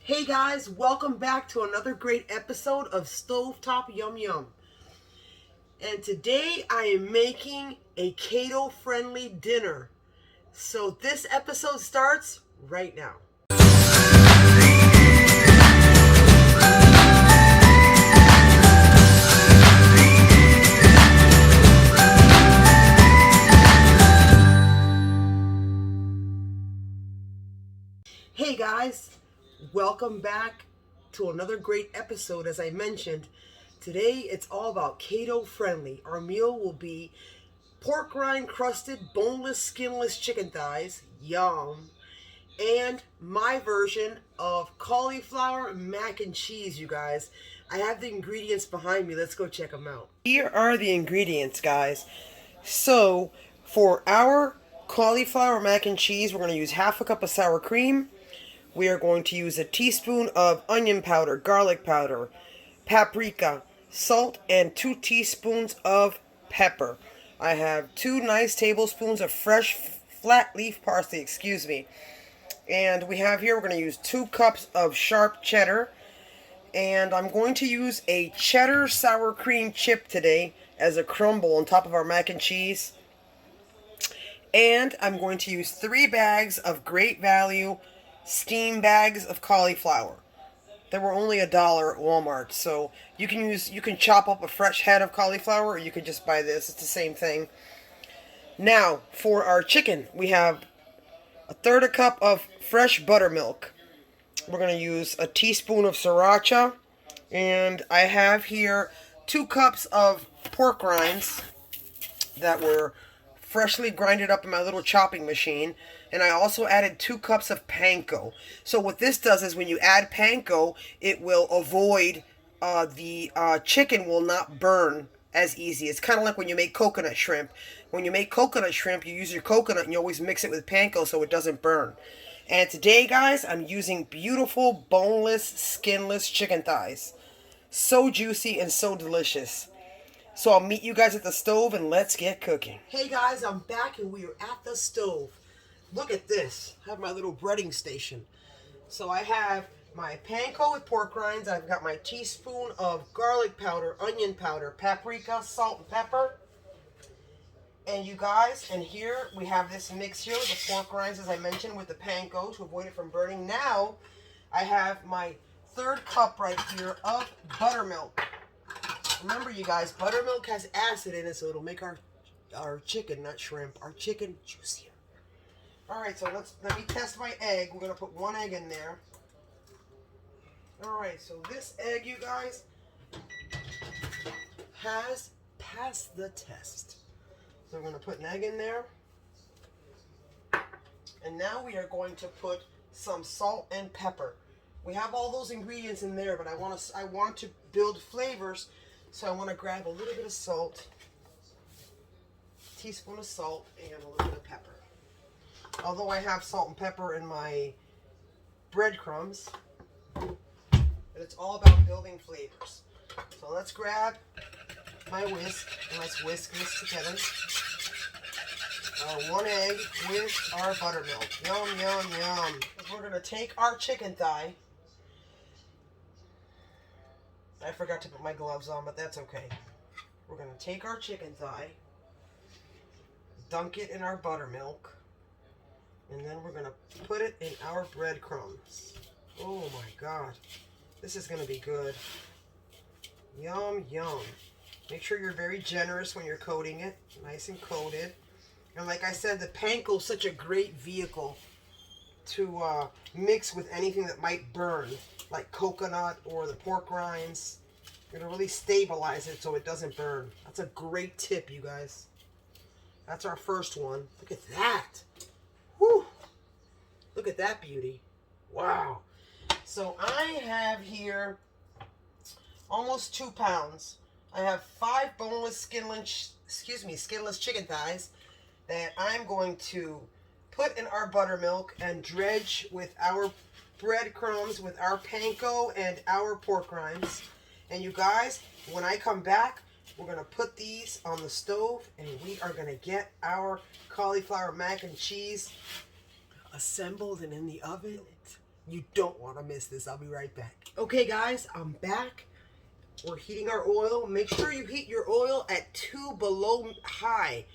Hey guys, welcome back to another great episode of Stovetop Yum Yum. And today I am making a keto-friendly dinner. So this episode starts right now. Hey guys, welcome back to another great episode. As I mentioned, today it's all about keto friendly. Our meal will be pork rind crusted boneless skinless chicken thighs, yum, and my version of cauliflower mac and cheese, you guys. I have the ingredients behind me. Let's go check them out. Here are the ingredients, guys. So for our cauliflower mac and cheese, we're going to use half a cup of sour cream. We are going to use a teaspoon of onion powder, garlic powder, paprika, salt, and 2 teaspoons of pepper. I have 2 nice tablespoons of fresh flat leaf parsley, And we have here, we're going to use 2 cups of sharp cheddar. And I'm going to use a cheddar sour cream chip today as a crumble on top of our mac and cheese. And I'm going to use 3 bags of great value steam bags of cauliflower. They were only $1 at Walmart, so you can chop up a fresh head of cauliflower, or you can just buy this. It's the same thing. Now, for our chicken, we have 1/3 cup of fresh buttermilk. We're going to use a teaspoon of sriracha, and I have here 2 cups of pork rinds that were freshly grinded up in my little chopping machine. And I also added 2 cups of panko. So what this does is when you add panko, it will avoid, the chicken will not burn as easy. It's kind of like when you make coconut shrimp. When you make coconut shrimp, you use your coconut and you always mix it with panko so it doesn't burn. And today, guys, I'm using beautiful boneless, skinless chicken thighs. So juicy and so delicious. So I'll meet you guys at the stove and let's get cooking. Hey guys, I'm back and we are at the stove. Look at this. I have my little breading station. So I have my panko with pork rinds. I've got my teaspoon of garlic powder, onion powder, paprika, salt, and pepper. And you guys, and here we have this mix here with the pork rinds, as I mentioned, with the panko to avoid it from burning. Now I have my 1/3 cup right here of buttermilk. Remember, you guys, buttermilk has acid in it, so it'll make our chicken, not shrimp, our chicken juicier. Alright, so let me test my egg. We're going to put 1 egg in there. Alright, so this egg, you guys, has passed the test. So we're going to put an egg in there. And now we are going to put some salt and pepper. We have all those ingredients in there, but I want to build flavors, so I want to grab a little bit of salt, a teaspoon of salt, and a little bit of pepper. Although I have salt and pepper in my breadcrumbs, but it's all about building flavors. So let's grab my whisk and let's whisk this together. Our 1 egg with our buttermilk. Yum, yum, yum. We're going to take our chicken thigh. I forgot to put my gloves on, but that's okay. We're going to take our chicken thigh, dunk it in our buttermilk, and then we're going to put it in our breadcrumbs. Oh my God. This is going to be good. Yum, yum. Make sure you're very generous when you're coating it. Nice and coated. And like I said, the panko is such a great vehicle to mix with anything that might burn, like coconut or the pork rinds. It'll really stabilize it so it doesn't burn. That's a great tip, you guys. That's our first one. Look at that. Whew. Look at that beauty. Wow. So I have here almost 2 pounds. I have 5 boneless, skinless chicken thighs that I'm going to put in our buttermilk and dredge with our breadcrumbs, with our panko and our pork rinds. And you guys, when I come back, we're going to put these on the stove and we are going to get our cauliflower mac and cheese assembled and in the oven. You don't want to miss this. I'll be right back. Okay, guys, I'm back. We're heating our oil. Make sure you heat your oil at 2 below high.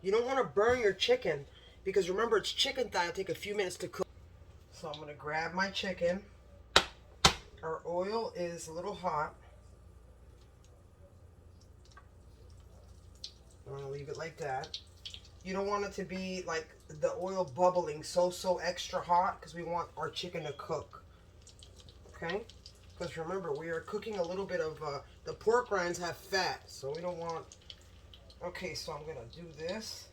You don't want to burn your chicken because remember, it's chicken thigh. It'll take a few minutes to cook. So I'm going to grab my chicken. Our oil is a little hot. I'm going to leave it like that. You don't want it to be like the oil bubbling so extra hot because we want our chicken to cook. Okay? Because remember, we are cooking a little bit of, the pork rinds have fat, so we don't want... Okay, so I'm going to do this.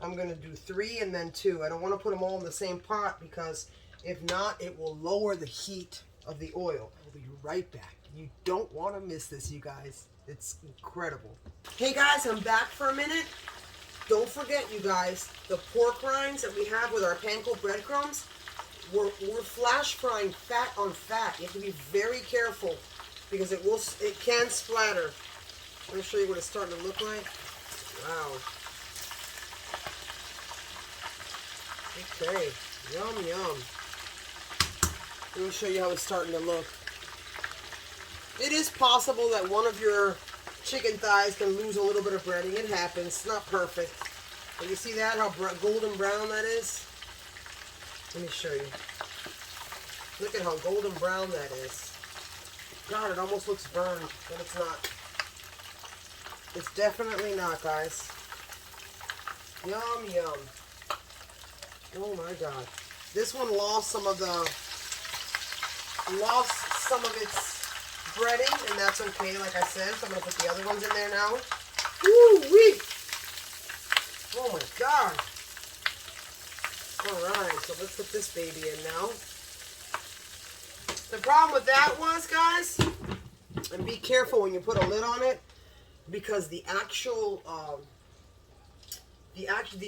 I'm going to do 3 and then 2. I don't want to put them all in the same pot because if not, it will lower the heat of the oil. I'll be right back. You don't want to miss this, you guys. It's incredible. Hey guys, I'm back for a minute. Don't forget, you guys, the pork rinds that we have with our panko breadcrumbs, we're flash frying fat on fat. You have to be very careful because it can splatter. Let me show you what it's starting to look like. Wow. Okay, yum, yum. Let me show you how it's starting to look. It is possible that one of your chicken thighs can lose a little bit of breading. It happens. It's not perfect. But you see that, how golden brown that is? Let me show you. Look at how golden brown that is. God, it almost looks burned, but it's not. It's definitely not, guys. Yum, yum. Oh my God. This one lost some of its breading, and that's okay, like I said. So I'm going to put the other ones in there now. Woo-wee! Oh my God. Alright, so let's put this baby in now. The problem with that was, guys, and be careful when you put a lid on it, because the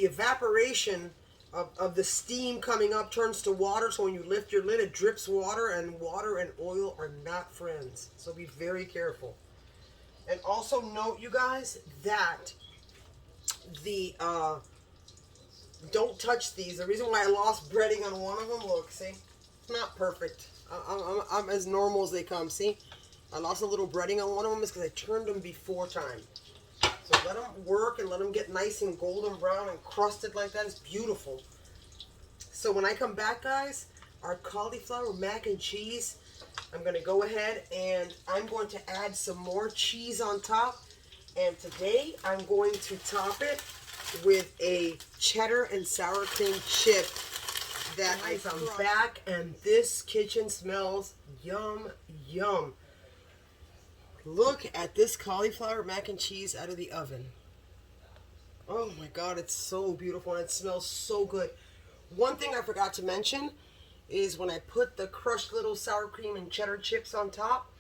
evaporation of the steam coming up turns to water, so when you lift your lid, it drips water, and water and oil are not friends. So be very careful. And also note, you guys, that don't touch these. The reason why I lost breading on one of them, look, see? It's not perfect. I'm as normal as they come, see? I lost a little breading on one of them is because I turned them before time. So let them work and let them get nice and golden brown and crusted like that. It's beautiful. So when I come back, guys, our cauliflower mac and cheese, I'm going to go ahead and I'm going to add some more cheese on top. And today I'm going to top it with a cheddar and sour cream chip that I found back. And this kitchen smells yum, yum. Look at this cauliflower mac and cheese out of the oven. Oh my God, it's so beautiful and it smells so good. One thing I forgot to mention is when I put the crushed little sour cream and cheddar chips on top,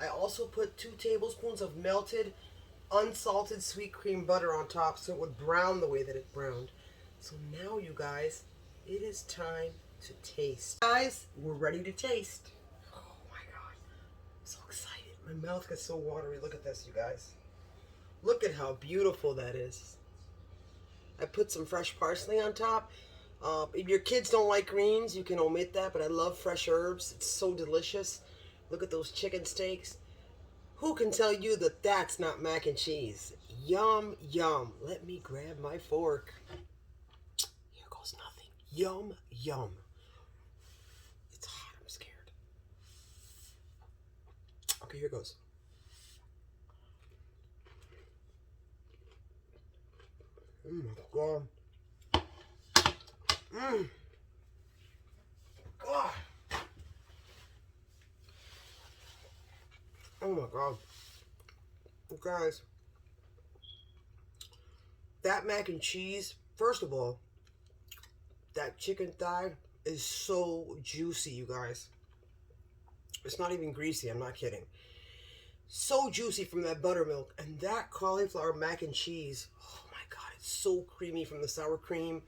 I also put 2 tablespoons of melted, unsalted sweet cream butter on top so it would brown the way that it browned. So now, you guys, it is time to taste. Guys, we're ready to taste. Oh my God, I'm so excited. My mouth gets so watery. Look at this, you guys. Look at how beautiful that is. I put some fresh parsley on top. If your kids don't like greens, you can omit that, but I love fresh herbs. It's so delicious. Look at those chicken steaks. Who can tell you that that's not mac and cheese? Yum, yum. Let me grab my fork. Here goes nothing. Yum, yum. It's hot. I'm scared. Okay, here goes. God. God. Oh my God. You guys, that mac and cheese, first of all, that chicken thigh is so juicy, you guys. It's not even greasy, I'm not kidding. So juicy from that buttermilk. And that cauliflower mac and cheese, oh my God, it's so creamy from the sour cream.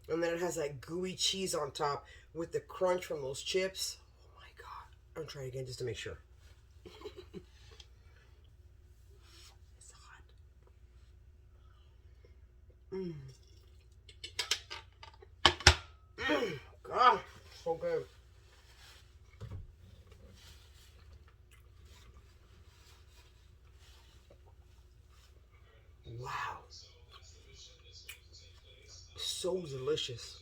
And then it has that gooey cheese on top with the crunch from those chips. Oh my God. I'm gonna try again just to make sure. It's hot. God, so good. Wow. So delicious.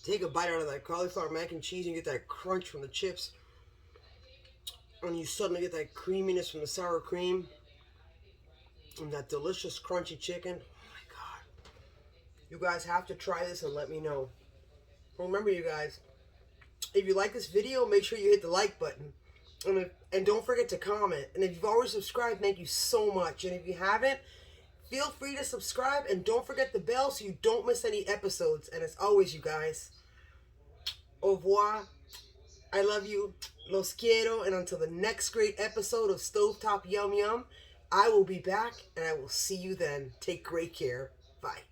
Take a bite out of that cauliflower mac and cheese and get that crunch from the chips. And you suddenly get that creaminess from the sour cream. And that delicious crunchy chicken. Oh my God. You guys have to try this and let me know. Remember, you guys, if you like this video, make sure you hit the like button. And don't forget to comment. And if you've already subscribed, thank you so much. And if you haven't, feel free to subscribe. And don't forget the bell so you don't miss any episodes. And as always, you guys, au revoir. I love you. Los quiero. And until the next great episode of Stovetop Yum Yum, I will be back and I will see you then. Take great care. Bye.